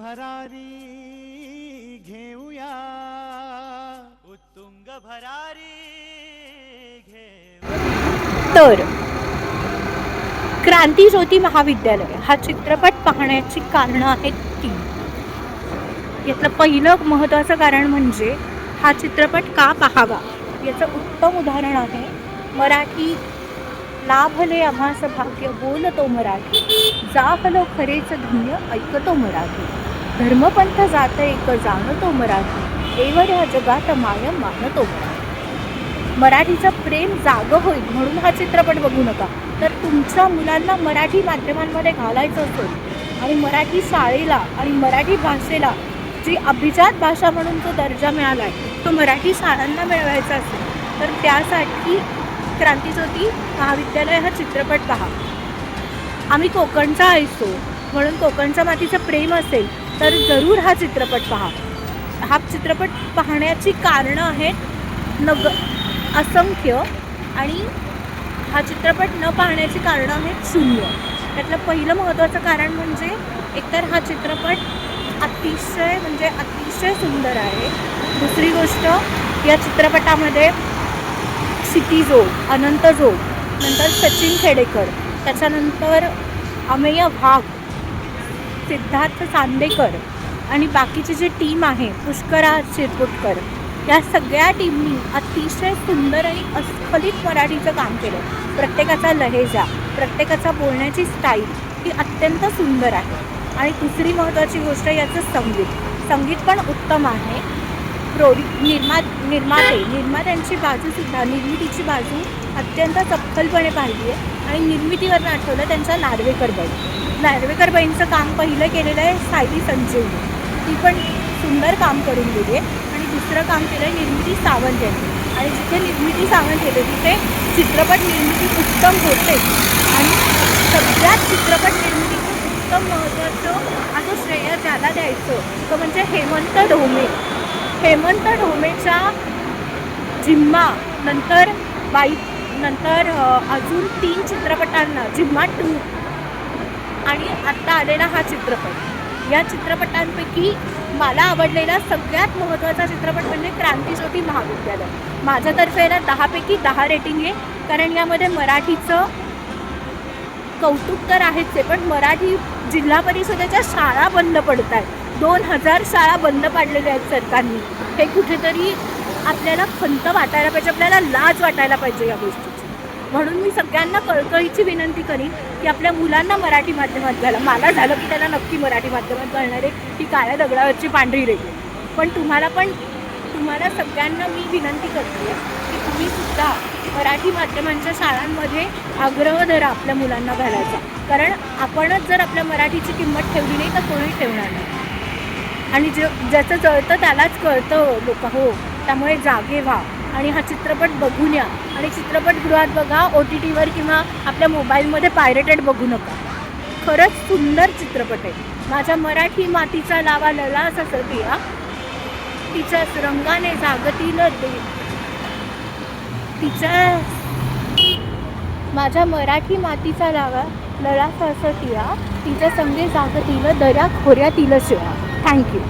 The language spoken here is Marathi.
भरारी घेऊया, उत्तुंग भरारी घेऊया। तर क्रांतीज्योती महाविद्यालय हा चित्रपट पाहण्याची कारणं आहेत तीन. यातलं पहिलं महत्त्वाचं कारण म्हणजे हा चित्रपट का पाहावा याचं उत्तम उदाहरण आहे मराठी. लाभले आम्हास भाग्य बोलतो मराठी, जाहलो खरेच धन्य ऐकतो मराठी, धर्मपंथ जात एक जाणतो मराठी, एवढ्या जगात माय मानतो मराठी. मराठीचं प्रेम जागं होईल म्हणून हा चित्रपट बघू नका. तर तुमच्या मुलांना मराठी माध्यमांमध्ये घालायचं असेल आणि मराठी शाळेला आणि मराठी भाषेला जी अभिजात भाषा म्हणून जो दर्जा मिळाला आहे तो मराठी शाळांना मिळवायचा असेल तर त्यासाठी क्रांतीज्योती महाविद्यालय हा चित्रपट पहा. आम्ही कोकणचा आयसो म्हणून कोकणच्या मातीचं प्रेम असेल तर जरूर हा चित्रपट पहा. हा चित्रपट पाहण्याची कारणं आहेत असंख्य आणि हा चित्रपट न पाहण्याची कारणं आहेत शून्य. त्यातलं पहिलं महत्त्वाचं कारण म्हणजे एकतर हा चित्रपट अतिशय सुंदर आहे. दुसरी गोष्ट या चित्रपटामध्ये क्षितिजोग, अनंतजोग, नंतर सचिन खेडेकर, त्याच्यानंतर अमेय वाघ, सिद्धार्थ चांदेकर आणि बाकीची जी टीम आहे पुष्कराज चिरपुटकर या सगळ्या टीमनी अतिशय सुंदर आणि अस्खलित मराठीचं काम केलं. प्रत्येकाचा लहेजा, प्रत्येकाचा बोलण्याची स्टाईल ही अत्यंत सुंदर आहे. आणि दुसरी महत्त्वाची गोष्ट याचं संगीत पण उत्तम आहे. निर्मात्यांची बाजूसुद्धा निर्मितीची बाजू अत्यंत चपखलपणे पाहिली आहे. आणि निर्मितीवरनं आठवलं त्यांच्या नार्वेकर बाईंचं काम पहिलं केलेलं आहे सायली संजीवनी, ती पण सुंदर काम करून गेली आहे. आणि दुसरं काम केलं आहे निर्मिती सावंत यांनी. आणि जिथे निर्मिती सावंत येते तिथे चित्रपट निर्मिती उत्तम होते. आणि सगळ्यात चित्रपट निर्मितीचं उत्तम महत्त्वाचं असं श्रेय ज्याला द्यायचं तो म्हणजे हेमंत ढोमेच्या जिम्मा नंतर अजून 3 चित्रपटांना जिम्मा 2 आणि आत्ता आलेला हा चित्रपट. या चित्रपटांपैकी मला आवडलेला सगळ्यात महत्त्वाचा चित्रपट म्हणजे क्रांतीज्योती महाविद्यालय. माझ्यातर्फे याला 10 पैकी 10 रेटिंग आहे. कारण यामध्ये मराठीचं कौतुक तर आहेच आहे, पण मराठी जिल्हा परिषदेच्या शाळा बंद पडत आहेत. 2000 शाळा बंद पाडलेल्या आहेत सरकारने. हे कुठेतरी आपल्याला खंत वाटायला पाहिजे, आपल्याला लाज वाटायला पाहिजे या गोष्टीची. म्हणून मी सगळ्यांना कळकळीची विनंती करीन की आपल्या मुलांना मराठी माध्यमात घाला. मला झालं की त्याला नक्की मराठी माध्यमात घालणारे ही काळ्या दगडावरची पांढरी रेघ. पण तुम्हाला सगळ्यांना मी विनंती करते की तुम्ही सुद्धा मराठी माध्यमांच्या शाळांमध्ये आग्रह धरा आपल्या मुलांना घालायचा. कारण आपणच जर आपल्या मराठीची किंमत ठेवली नाही तर कोणी ठेवणार नाही. आणि ज्याचं जळतं त्यालाच कळतं लोक हो. त्यामुळे जागे व्हा आणि हा चित्रपट बघून या. आणि चित्रपटगृहात बघा, OTTवर किंवा आपल्या मोबाईलमध्ये पायरेटेड बघू नका. खरंच सुंदर चित्रपट आहे. माझ्या मराठी मातीचा लावा लळा ससतिया, तिच्याच रंगाने जागतील माझ्या मराठी मातीचा लावा लळा ससतिया, तिच्या संगे जागतील दऱ्या खोऱ्यातील शिळा. थँक्यू.